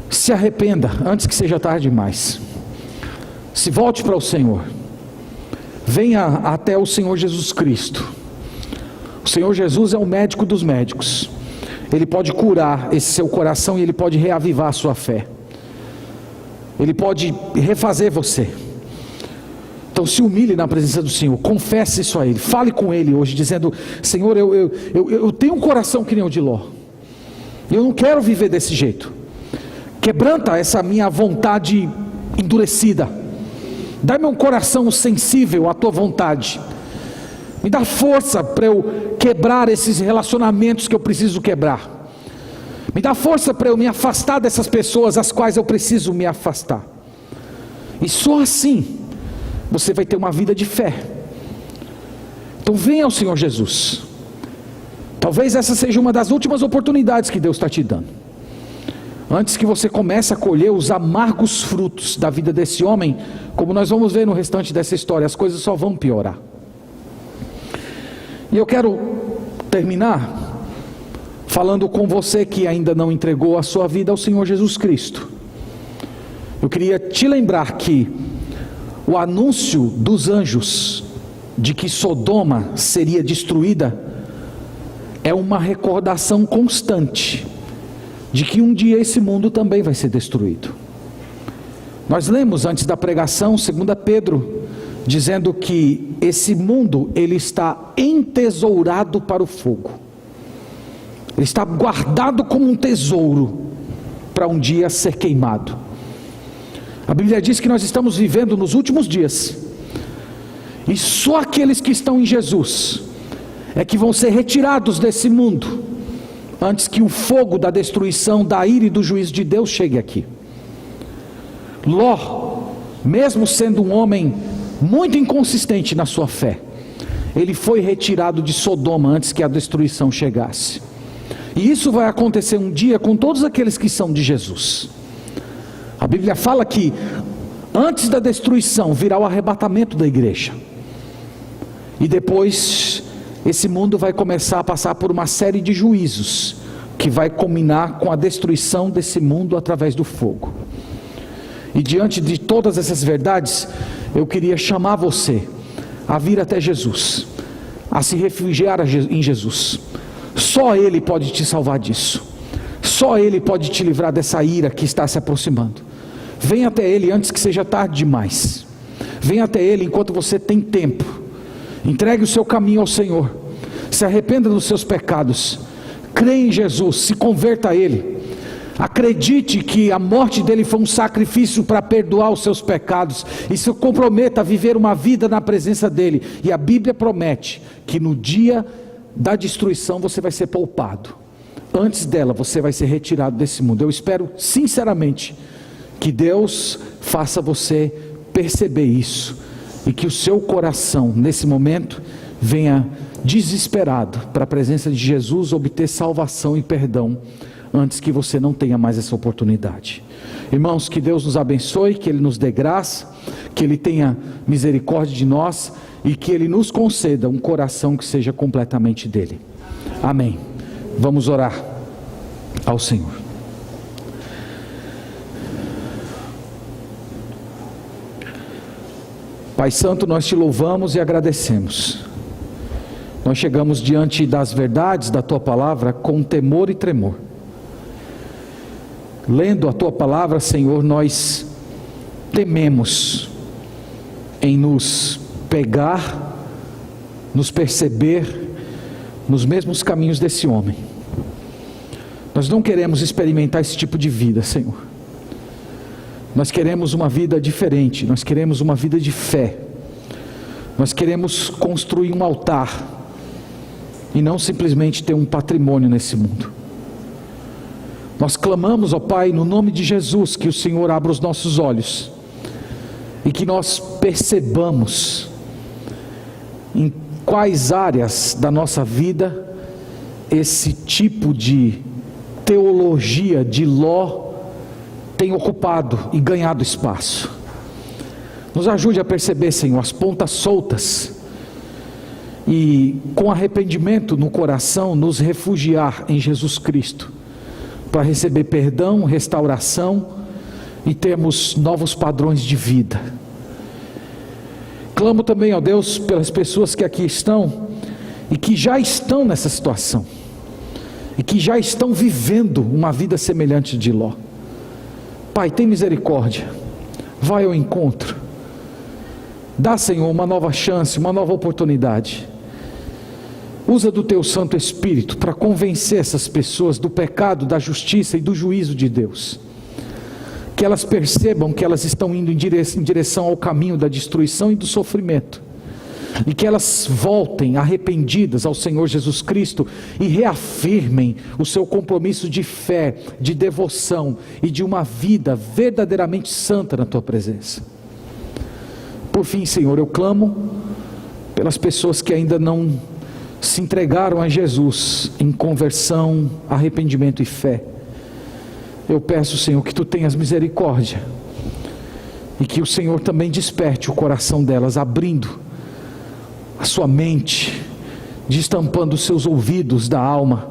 se arrependa antes que seja tarde demais. Se volte para o Senhor. Venha até o Senhor Jesus Cristo. O Senhor Jesus é o médico dos médicos. Ele pode curar esse seu coração e Ele pode reavivar a sua fé. Ele pode refazer você. Então se humilhe na presença do Senhor, confesse isso a Ele, fale com Ele hoje, dizendo: Senhor, eu tenho um coração que nem o de Ló, eu não quero viver desse jeito. Quebranta essa minha vontade endurecida, dá-me um coração sensível à tua vontade, me dá força para eu quebrar esses relacionamentos que eu preciso quebrar, me dá força para eu me afastar dessas pessoas às quais eu preciso me afastar. E só assim você vai ter uma vida de fé. Então venha ao Senhor Jesus. Talvez essa seja uma das últimas oportunidades que Deus está te dando, antes que você comece a colher os amargos frutos da vida desse homem. Como nós vamos ver no restante dessa história, as coisas só vão piorar. E eu quero terminar falando com você que ainda não entregou a sua vida ao Senhor Jesus Cristo. Eu queria te lembrar que o anúncio dos anjos de que Sodoma seria destruída é uma recordação constante de que um dia esse mundo também vai ser destruído. Nós lemos antes da pregação, 2 Pedro, dizendo que esse mundo, ele está entesourado para o fogo. Ele está guardado como um tesouro para um dia ser queimado. A Bíblia diz que nós estamos vivendo nos últimos dias. E só aqueles que estão em Jesus é que vão ser retirados desse mundo, antes que o fogo da destruição, da ira e do juízo de Deus chegue aqui. Ló, mesmo sendo um homem muito inconsistente na sua fé, ele foi retirado de Sodoma antes que a destruição chegasse. E isso vai acontecer um dia com todos aqueles que são de Jesus. A Bíblia fala que antes da destruição virá o arrebatamento da igreja. E depois esse mundo vai começar a passar por uma série de juízos, que vai culminar com a destruição desse mundo através do fogo. E diante de todas essas verdades, eu queria chamar você a vir até Jesus, a se refugiar em Jesus. Só Ele pode te salvar disso. Só Ele pode te livrar dessa ira que está se aproximando. Venha até Ele antes que seja tarde demais. Venha até Ele enquanto você tem tempo. Entregue o seu caminho ao Senhor. Se arrependa dos seus pecados. Creia em Jesus, se converta a Ele. Acredite que a morte dele foi um sacrifício para perdoar os seus pecados, e se comprometa a viver uma vida na presença dele. E a Bíblia promete que no dia da destruição você vai ser poupado. Antes dela você vai ser retirado desse mundo. Eu espero sinceramente que Deus faça você perceber isso, e que o seu coração nesse momento venha desesperado para a presença de Jesus, obter salvação e perdão, antes que você não tenha mais essa oportunidade. Irmãos, que Deus nos abençoe, que Ele nos dê graça, que Ele tenha misericórdia de nós, e que Ele nos conceda um coração que seja completamente dele. Amém. Vamos orar ao Senhor. Pai Santo, nós te louvamos e agradecemos. Nós chegamos diante das verdades da Tua Palavra com temor e tremor. Lendo a Tua Palavra, Senhor, nós tememos em nos pegar, nos perceber nos mesmos caminhos desse homem. Nós não queremos experimentar esse tipo de vida, Senhor. Nós queremos uma vida diferente, nós queremos uma vida de fé. Nós queremos construir um altar e não simplesmente ter um patrimônio nesse mundo. Nós clamamos, ó Pai, no nome de Jesus, que o Senhor abra os nossos olhos e que nós percebamos em quais áreas da nossa vida esse tipo de teologia de Ló tem ocupado e ganhado espaço. Nos ajude a perceber, Senhor, as pontas soltas, e com arrependimento no coração nos refugiar em Jesus Cristo, para receber perdão, restauração e termos novos padrões de vida. Clamo também, ó Deus, pelas pessoas que aqui estão e que já estão nessa situação, e que já estão vivendo uma vida semelhante de Ló. Pai, tem misericórdia, vai ao encontro, dá, Senhor, uma nova chance, uma nova oportunidade. Usa do Teu Santo Espírito para convencer essas pessoas do pecado, da justiça e do juízo de Deus. Que elas percebam que elas estão indo em direção ao caminho da destruição e do sofrimento. E que elas voltem arrependidas ao Senhor Jesus Cristo e reafirmem o seu compromisso de fé, de devoção e de uma vida verdadeiramente santa na Tua presença. Por fim, Senhor, eu clamo pelas pessoas que ainda não se entregaram a Jesus em conversão, arrependimento e fé. Eu peço, Senhor, que Tu tenhas misericórdia e que o Senhor também desperte o coração delas, abrindo a sua mente, destampando os seus ouvidos da alma,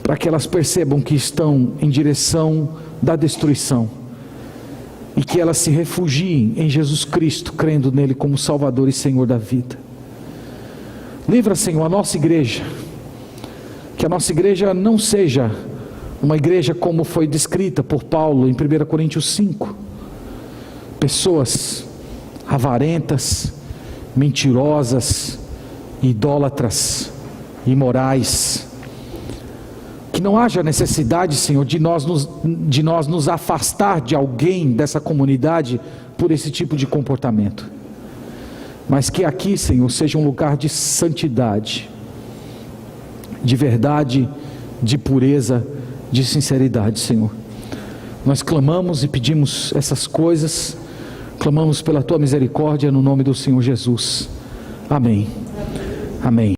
para que elas percebam que estão em direção da destruição e que elas se refugiem em Jesus Cristo, crendo nele como Salvador e Senhor da vida. Livra, Senhor, a nossa igreja, que a nossa igreja não seja uma igreja como foi descrita por Paulo em 1 Coríntios 5, pessoas avarentas, mentirosas, idólatras, imorais. Que não haja necessidade, Senhor, de nós nos afastar de alguém dessa comunidade por esse tipo de comportamento. mas que aqui, Senhor, seja um lugar de santidade, de verdade, de pureza, de sinceridade, Senhor. Nós clamamos e pedimos essas coisas, clamamos pela Tua misericórdia no nome do Senhor Jesus. Amém. Amém.